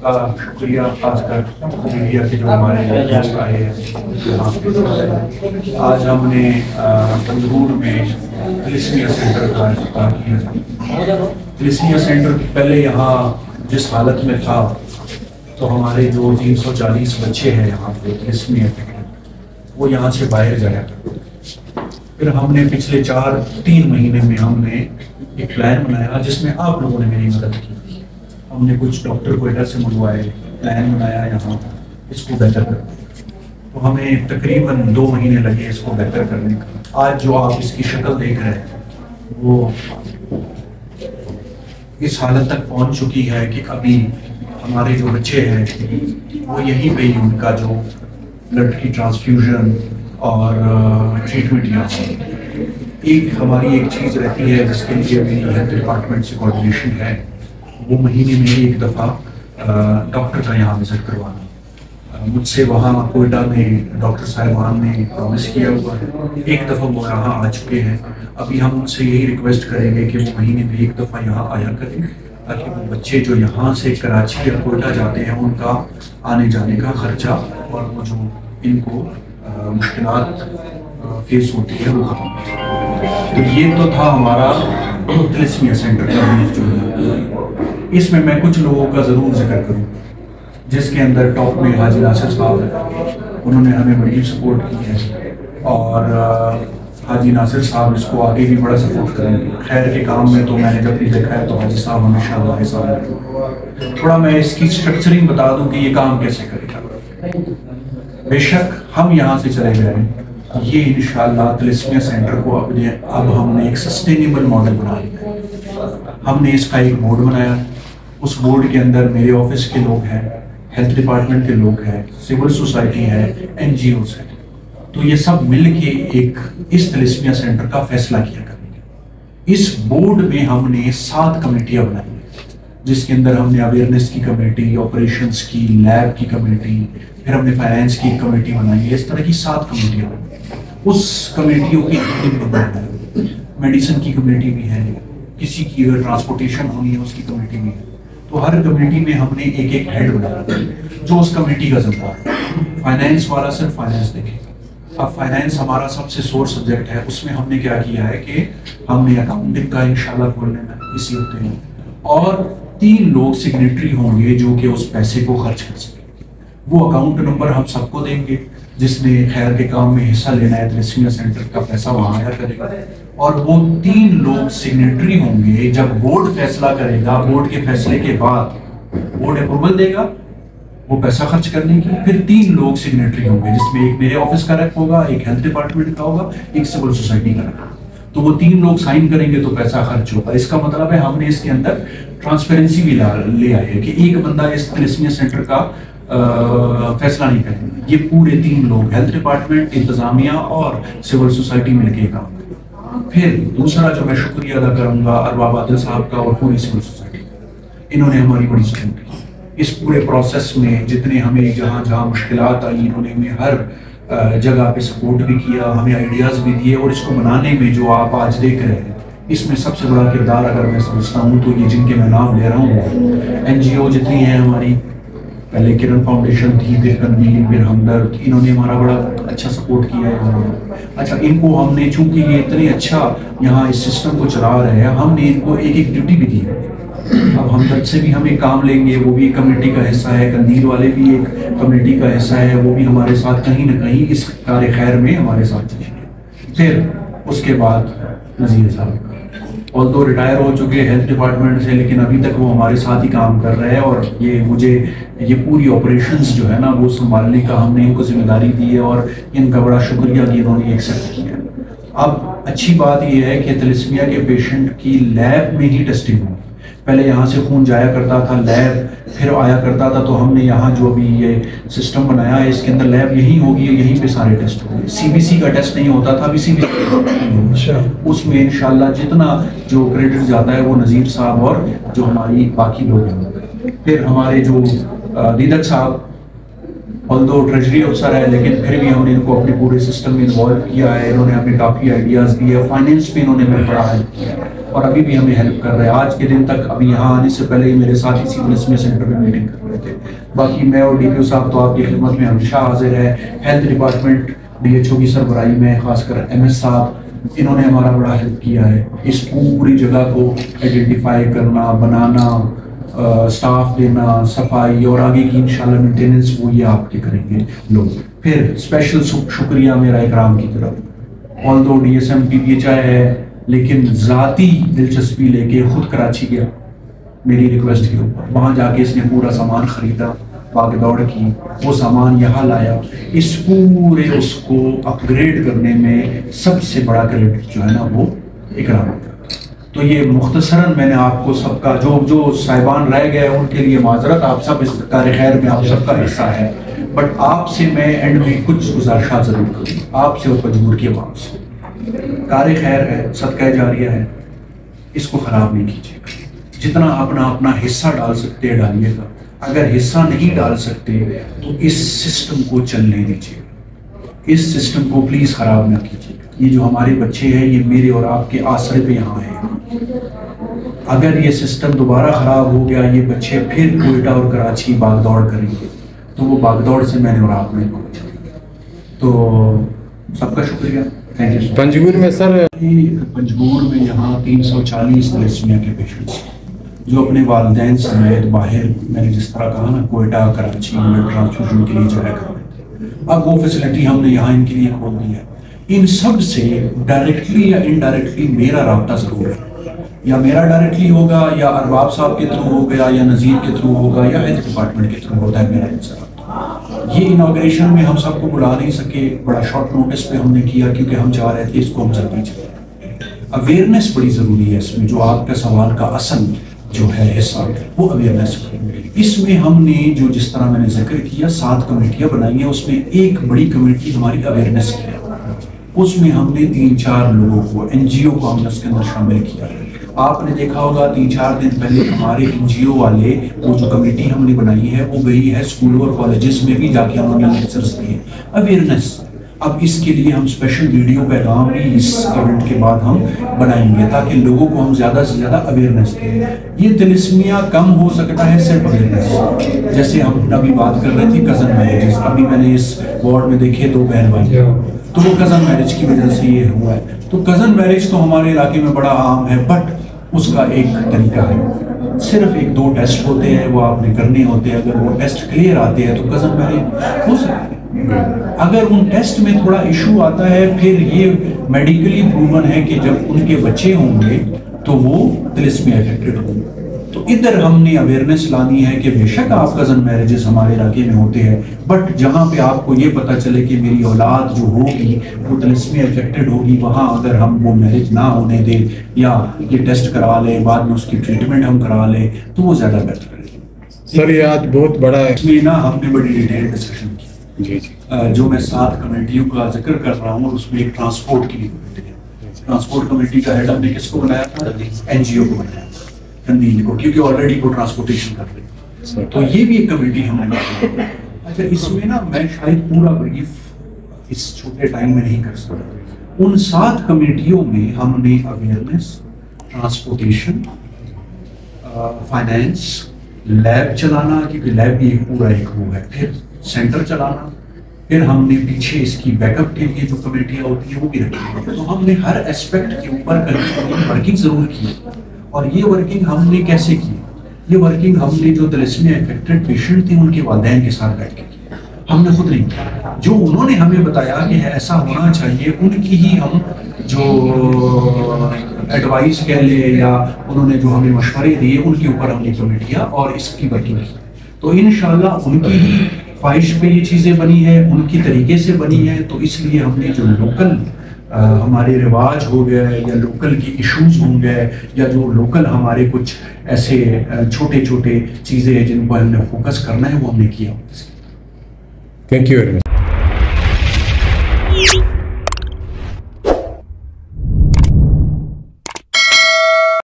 کا شکریہ، خاص کر میڈیا کے جو ہمارے دوست آئے ہیں یہاں پہ۔ آج ہم نے بنگلور میں تلسمیہ سینٹر کا افتتاح کیا۔ تلسمیہ سینٹر پہلے یہاں جس حالت میں تھا تو ہمارے جو 340 بچے ہیں یہاں پہ تلسمیہ کے، وہ یہاں سے باہر جایا کرتے۔ پھر ہم نے پچھلے 3 مہینے میں ہم نے ایک پلان بنایا جس میں آپ لوگوں نے میری مدد کی۔ ہم نے کچھ ڈاکٹر کو ادھر سے منگوائے، پلان بنایا یہاں اس کو بہتر کرنے، تو ہمیں تقریباً 2 مہینے لگے اس کو بہتر کرنے کا۔ آج جو آپ اس کی شکل دیکھ رہے ہیں وہ اس حالت تک پہنچ چکی ہے کہ ابھی ہمارے جو بچے ہیں وہ یہیں پہ ہی ان کا جو بلڈ کی ٹرانسفیوژن اور ٹریٹمنٹ یہاں ہماری ایک چیز رہتی ہے جس کے لیے میری ہیلتھ ڈپارٹمنٹ سے کوآرڈینیشن ہے، وہ مہینے میں ایک دفعہ ڈاکٹر کا یہاں وزٹ کروانا۔ مجھ سے وہاں کوئٹہ میں ڈاکٹر صاحبان نے پرومس کیا ہوا ہے، ایک دفعہ وہ یہاں آ چکے ہیں۔ ابھی ہم ان سے یہی ریکویسٹ کریں گے کہ وہ مہینے میں ایک دفعہ یہاں آیا کریں، تاکہ وہ بچے جو یہاں سے کراچی یا کوئٹہ جاتے ہیں ان کا آنے جانے کا خرچہ اور وہ جو ان کو مشکلات فیس ہوتی ہے وہ ختم ہو جائے۔ تو یہ تو تھا ہمارا تلسمیہ سینٹر کا بریف جو ہے۔ اس میں کچھ لوگوں کا ضرور ذکر کروں، جس کے اندر ٹاپ میں حاجی ناصر صاحب ہیں، انہوں نے ہمیں بڑی سپورٹ کی ہے، اور حاجی ناصر صاحب اس کو آگے بھی بڑا سپورٹ کریں گے۔ خیر کے کام میں تو میں نے جب بھی دیکھا ہے تو حاجی صاحب ہمیشہ ہمارے ساتھ ہیں۔ تھوڑا میں اس کی اسٹرکچرنگ بتا دوں کہ یہ کام کیسے کرے گا۔ بے شک ہم یہاں سے چلے گئے، یہ انشاءاللہ تلسمیہ سینٹر کو اب ہم نے ایک سسٹینیبل ماڈل بنا لیا ہے۔ ہم نے اس کا ایک بورڈ بنایا، اس بورڈ کے اندر میرے آفس کے لوگ ہیں، ہیلتھ ڈپارٹمنٹ کے لوگ ہیں، سول سوسائٹی ہے، NGOs ہیں، تو یہ سب مل کے ایک اس تلسمیہ سینٹر کا فیصلہ کیا کریں گے۔ اس بورڈ میں ہم نے 7 کمیٹیاں بنائی ہیں، جس کے اندر ہم نے اویئرنیس کی کمیٹی، آپریشنس کی، لیب کی کمیٹی، پھر ہم نے فائنینس کی کمیٹی بنائی ہے۔ اس طرح کی 7 کمیٹیاں بنائی۔ اس کمیٹیوں کی میڈیسن کی کمیٹی بھی ہے، کسی کی اگر ٹرانسپورٹیشن ہونی ہے اس کی کمیٹی بھی ہے۔ تو ہر کمیٹی میں ہم نے ایک ہیڈ بنایا جو اس کمیٹی کا ذمہ دار ہے۔ فائنینس والا صرف فائنینس دیکھے گا۔ اب فائنینس ہمارا سب سے سور سبجیکٹ ہے، اس میں ہم نے کیا کیا ہے کہ ہم نے اکاؤنٹنگ کا انشاءاللہ کھول لینا ہے اسی ہفتے میں، اور 3 لوگ سگنیٹری ہوں گے جو کہ اس پیسے کو خرچ کر سکیں۔ وہ اکاؤنٹ نمبر ہم سب کو دیں گے، جس نے خیر کے کام میں حصہ لینا ہے تلسمیہ سینٹر کا پیسہ وہاں آیا کرے گا، اور وہ 3 لوگ سگنیٹری ہوں گے۔ جب بورڈ فیصلہ کرے گا، بورڈ کے فیصلے کے بعد بورڈ اپروول دے گا وہ پیسہ خرچ کرنے کی، پھر 3 لوگ سگنیٹری ہوں گے، جس میں ایک میرے آفس کا ریپ ہوگا، ایک ہیلتھ ڈپارٹمنٹ کا ہوگا، ایک سول سوسائٹی کا ریپ۔ تو وہ 3 لوگ سائن کریں گے تو پیسہ خرچ ہوگا۔ اس کا مطلب ہے ہم نے اس کے اندر ٹرانسپیرنسی بھی لے آئے کہ ایک بندہ اس تلسمیہ سینٹر کا فیصلہ نہیں کریں گے، یہ پورے 3 لوگ ہیلتھ ڈپارٹمنٹ، انتظامیہ اور سول سوسائٹی مل کے کام کریں۔ پھر دوسرا جو میں شکریہ ادا کروں گا ارباب عادل صاحب کا اور پوری سول سوسائٹی کا، انہوں نے ہماری بڑی سپورٹ کی اس پورے پروسیس میں۔ جتنے ہمیں جہاں جہاں مشکلات آئی انہوں نے ہمیں ہر جگہ پہ سپورٹ بھی کیا، ہمیں آئیڈیاز بھی دیے، اور اس کو بنانے میں جو آپ آج دیکھ رہے ہیں اس میں سب سے بڑا کردار اگر میں سمجھتا ہوں تو یہ جن کے میں نام لے رہا ہوں، NGO جتنی ہیں ہماری، پہلے کرن فاؤنڈیشن تھی، پھر کنوین، پھر ہمدرد، انہوں نے ہمارا بڑا اچھا سپورٹ کیا ہے۔ اچھا، ان کو ہم نے چونکہ یہ اتنے اچھا یہاں اس سسٹم کو چلا رہے ہیں، ہم نے ان کو ایک ڈیوٹی بھی دی ہے۔ اب ہمدرد سے بھی ہم ایک کام لیں گے، وہ بھی ایک کمیٹی کا حصہ ہے، قندیل والے بھی ایک کمیٹی کا حصہ ہے، وہ بھی ہمارے ساتھ کہیں نہ کہیں اس کار خیر میں ہمارے ساتھ چلیں گے۔ پھر اس کے بعد نذیر صاحب تو ریٹائر ہو چکے ہیلتھ ڈپارٹمنٹ سے، لیکن ابھی تک وہ ہمارے ساتھ ہی کام کر رہے ہیں، اور مجھے یہ پوری آپریشنز جو ہے نا وہ سنبھالنے کا ہم نے ان کو ذمہ داری دی ہے، اور ان کا بڑا شکریہ کہ انہوں نے ایکسیپٹ کیا۔ اب اچھی بات یہ ہے کہ تلسمیہ کے پیشنٹ کی لیب میں ہی ٹیسٹنگ ہو۔ پہلے یہاں سے خون جایا کرتا تھا لیب، پھر آیا کرتا تھا، تو ہم نے یہاں جو ابھی یہ سسٹم بنایا ہے اس کے اندر لیب یہی ہوگی، یہیں پہ سارے ٹیسٹ ہوں گے۔ CBC کا ٹیسٹ نہیں ہوتا تھا، ابھی CBC اس میں انشاءاللہ جتنا جو کریڈٹ جاتا ہے وہ نذیر صاحب اور جو ہماری باقی لوگ ہیں۔ پھر ہمارے جو دیدک صاحب although ٹریجری افسر ہے لیکن پھر بھی ہم نے ان کو اپنے پورے سسٹم میں انوالو کیا ہے. انہوں نے ہمیں کافی آئیڈیاز دیے, فائنینس میں انہوں نے ہمیں بڑا ہیلپ کیا اور ابھی بھی ہمیں ہیلپ کر رہے ہیں. آج کے دن تک ابھی یہاں آنے سے پہلے ہی میرے ساتھ اسی تلسمیہ سینٹر میں میٹنگ کر رہے تھے. باقی میں اور ڈی پی او صاحب تو آپ کی خدمت میں ہمیشہ حاضر ہے. Health department D H O کی سربراہی میں خاص کر ایم ایس صاحب, انہوں نے ہمارا بڑا ہیلپ کیا ہے اس پوری جگہ کو آئیڈینٹیفائی کرنا, بنانا, سٹاف دینا, صفائی اور آگے کی انشاءاللہ مینٹیننس وہ یہ آپ کے کریں گے لوگ. پھر اسپیشل شکریہ میرا اکرام کی طرف, آلدو D S M P P H I ہے لیکن ذاتی دلچسپی لے کے خود کراچی گیا میری ریکویسٹ کے اوپر. وہاں جا کے اس نے پورا سامان خریدا, بھاگ دوڑ کی, وہ سامان یہاں لایا. اس پورے اس کو اپ گریڈ کرنے میں سب سے بڑا کریڈٹ جو ہے نا وہ اکرام کا. تو یہ مختصراً میں نے آپ کو سب کا جو صاحبان رہ گئے ان کے لیے معذرت, آپ سب اس کار خیر میں آپ سب کا حصہ ہے. بٹ آپ سے میں اینڈ میں کچھ گزارشات ضرور کروں آپ سے اور مجبور کی عوام سے. کار خیر ہے, صدقہ جاریہ ہے, اس کو خراب نہیں کیجیے گا. جتنا اپنا حصہ ڈال سکتے ہیں ڈالیے گا. اگر حصہ نہیں ڈال سکتے تو اس سسٹم کو چلنے دیجیے. اس سسٹم کو پلیز خراب نہ کیجیے. یہ جو ہمارے بچے ہیں یہ میرے اور آپ کے آسرے پہ یہاں ہیں. اگر یہ سسٹم دوبارہ خراب ہو گیا, یہ بچے پھر کوئٹہ اور کراچی باغ دوڑ کریں گے, تو وہ باغ دوڑ سے میں نے اور آپ نے پہنچا. تو سب کا شکریہ. پنجگور میں سر, پنجگور میں یہاں 340 تھیلیسیمیا کے پیشنٹس جو اپنے والدین سمیت باہر, میں نے جس طرح کہا نا کوئٹہ کراچی میں ٹرانسفیوژن کے لیے جایا کر رہے تھے, اب وہ فیسلٹی ہم نے یہاں ان کے لیے کھول دی ہے. ان سب سے ڈائریکٹلی یا انڈائریکٹلی میرا رابطہ ضرور ہے, یا میرا ڈائریکٹلی ہوگا یا ارباب صاحب کے تھرو ہوگا یا نذیر کے تھرو ہوگا یا ہیلتھ ڈپارٹمنٹ کے تھرو ہوتا ہے میرا ان سے رابطہ. یہ انوگریشن میں ہم سب کو بلا نہیں سکے, بڑا شارٹ نوٹس پہ ہم نے کیا کیونکہ ہم چاہ رہے تھے اس کو ہم جلدی چلیں. اویئرنیس بڑی ضروری ہے اس میں, جو آپ کا سوال کا اصل جو ہے حصہ وہ اویئرنیس. اس میں ہم نے جو جس طرح میں نے ذکر کیا 7 کمیٹیاں بنائی ہیں, اس میں ایک بڑی کمیٹی ہماری اویئرنیس کی ہے. اس میں ہم نے 3-4 لوگوں کو, این جی او کو ہم نے اس کے اندر شامل کیا. آپ نے دیکھا ہوگا 3-4 دن پہلے ہمارے این جی او والے وہ جو کمیٹی ہم نے بنائی ہے وہ گئی ہے اسکولوں اور کالجز میں بھی جا کے ہم نے لیکچرز دیے اویئرنیس. اب اس کے لیے ہم اسپیشل ویڈیو پیغام بھی اس ایونٹ کے بعد ہم بنائیں گے تاکہ لوگوں کو ہم زیادہ سے زیادہ اویئرنیس دیں. یہ تلسمیہ کم ہو سکتا ہے صرف اویئرنیس. جیسے ہم ابھی بات کر رہے تھے کزن میرجز, ابھی میں نے اس وارڈ میں دیکھے 2 بہن بھائی, تو وہ کزن میرج کی وجہ سے یہ ہوا ہے. تو کزن میرج تو ہمارے علاقے میں بڑا عام ہے, بٹ اس کا ایک طریقہ ہے. صرف 1-2 ٹیسٹ ہوتے ہیں, وہ آپ نے کرنے ہوتے ہیں. اگر وہ ٹیسٹ کلیئر آتے ہیں تو کزن میرج ہو سکتی ہے. اگر ان ٹیسٹ میں تھوڑا ایشو آتا ہے, پھر یہ میڈیکلی پروون ہے کہ جب ان کے بچے ہوں گے تو وہ تلسمیہ افیکٹڈ ہوں گے. تو ادھر ہم نے اویئرنیس لانی ہے کہ بے شک آپ کزن میرجز ہمارے علاقے میں ہوتے ہیں, بٹ جہاں پہ آپ کو یہ پتہ چلے کہ میری اولاد جو ہوگی وہ تلسمیہ افیکٹڈ ہوگی, وہاں اگر ہم وہ میرج نہ ہونے دیں یا یہ ٹیسٹ کرا لیں, بعد میں اس کی ٹریٹمنٹ ہم کرا لیں, تو وہ زیادہ بہتر ہے. سر یہ آج بہت بڑا ہے, اس میں نا ہم نے بڑی ڈیٹیل ڈسکشن کی. جی جو میں 7 کمیٹیوں کا ذکر کر رہا ہوں, اس میں ایک ٹرانسپورٹ کی بھی کمیٹی ہے. ٹرانسپورٹ کمیٹی کا ہیڈ ہم نے کس کو بنایا تھا؟ این جی او کو بنایا تھا, قندیل کو, کیونکہ آلریڈی وہ ٹرانسپورٹیشن کر رہے ہیں. تو یہ بھی ایک کمیٹی ہم نے بنائی. اچھا, اس میں نا میں شاید پورا بریف اس چھوٹے ٹائم میں نہیں کر سکتا. ان 7 کمیٹیوں میں ہم نے اویئرنیس, ٹرانسپورٹیشن, فائنینس, لیب چلانا, کیونکہ لیب بھی ایک پورا ایک وہ ہے, پھر سینٹر چلانا, پھر ہم نے پیچھے اس کی بیک اپ کے لیے جو کمیٹیاں ہوتی ہیں وہ بھی رکھی. تو ہم نے ہر اسپیکٹ کے اوپر ورکنگ ضرور کی. اور یہ ورکنگ ہم نے کیسے کی؟ یہ ورکنگ ہم نے جو تلسمیہ افیکٹڈ پیشنٹ تھے ان کے والدین کے ساتھ بیٹھ کے کی. ہم نے خود نہیں کیا, جو انہوں نے ہمیں بتایا کہ ایسا ہونا چاہیے ان کی ہی ہم جو ایڈوائس کہہ لیں یا انہوں نے جو ہمیں مشورے دیے ان کے اوپر ہم نے کمیٹیاں اور اس کی ورکنگ کی. تو انشاءاللہ ان کی ہی خواہش پہ یہ چیزیں بنی ہے, ان کی طریقے سے بنی ہے. تو اس لیے ہم نے جو لوکل ہمارے رواج ہو گئے یا لوکل کی ایشوز ہوں گے یا جو لوکل ہمارے کچھ ایسے چھوٹے چھوٹے چیزیں ہیں جن پر ہم نے فوکس کرنا ہے وہ ہم نے کیا. Thank you very much.